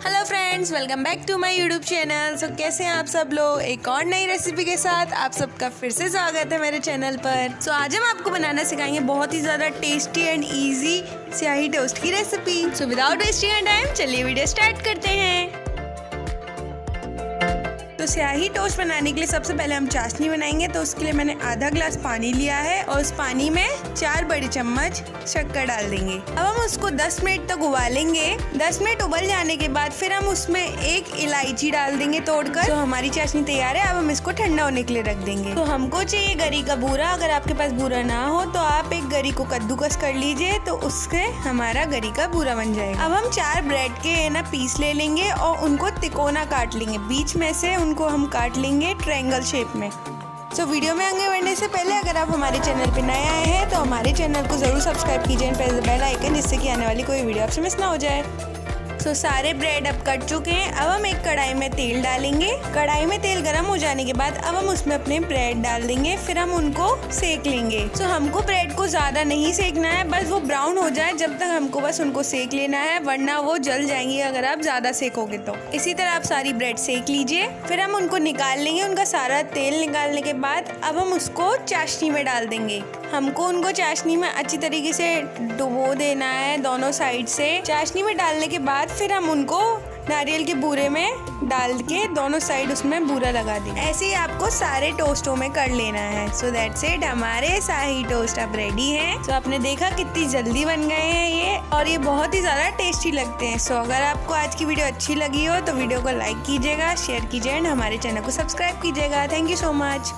Hello friends, welcome back to my YouTube channel. So कैसे हैं आप सब लोग? एक और नई रेसिपी के साथ आप सबका फिर से स्वागत है मेरे चैनल पर। सो आज हम आपको बनाना सिखाएंगे बहुत ही ज़्यादा टेस्टी एंड इजी स्याही टोस्ट की recipe. So without wasting time चलिए वीडियो स्टार्ट करते हैं। तो स्याही टोस्ट बनाने के लिए सबसे पहले हम चाशनी बनाएंगे। तो उसके लिए मैंने आधा ग्लास पानी लिया है और उस पानी में 4 बड़े चम्मच शक्कर डाल देंगे। अब हम उसको 10 मिनट तक उबालेंगे। 10 मिनट उबल जाने के बाद फिर हम उसमें एक इलायची डाल देंगे तोड़कर। तो हमारी चाशनी तैयार है। अब हम इसको ठंडा होने के लिए रख देंगे। तो हमको चाहिए गरी का बूरा। अगर आपके पास बूरा ना हो तो आप एक गरी को कद्दूकस कर लीजिए, तो उससे हमारा गरी का बूरा बन जाएगा। अब हम 4 ब्रेड के ना पीस ले लेंगे और उनको तिकोना काट लेंगे। बीच में से उनको हम काट लेंगे ट्रायंगल शेप में। तो वीडियो में आगे बढ़ने से पहले अगर आप हमारे चैनल पे नए आए हैं तो हमारे चैनल को जरूर सब्सक्राइब कीजिए and press the bell icon, जिससे कि आने वाली कोई वीडियो आपसे मिस ना हो जाए। तो सारे ब्रेड अब कट चुके हैं। अब हम एक कढ़ाई में तेल डालेंगे। कढ़ाई में तेल गर्म हो जाने के बाद अब हम उसमें अपने ब्रेड डाल देंगे। फिर हम उनको सेक लेंगे। तो हमको ब्रेड को ज़्यादा नहीं सेकना है, बस वो ब्राउन हो जाए जब तक हमको बस उनको सेक लेना है, वरना वो जल जाएंगी अगर आप ज़्यादा सेकोगे तो। इसी तरह आप सारी ब्रेड सेक लीजिए। फिर हम उनको निकाल लेंगे। उनका सारा तेल निकालने के बाद अब हम उसको चाशनी में डाल देंगे। हमको उनको चाशनी में अच्छी तरीके से डुबो देना है दोनों साइड से। चाशनी में डालने के बाद फिर हम उनको नारियल के बूरे में डाल के दोनों साइड उसमें बूरा लगा देंगे। ऐसे ही आपको सारे टोस्टों में कर लेना है। सो दैट्स इट, हमारे शाही टोस्ट अब रेडी हैं। तो आपने देखा कितनी जल्दी बन गए हैं ये, और ये बहुत ही ज़्यादा टेस्टी लगते हैं। सो अगर आपको आज की वीडियो अच्छी लगी हो तो वीडियो को लाइक कीजिएगा, शेयर कीजिए एंड हमारे चैनल को सब्सक्राइब कीजिएगा। Thank you so much.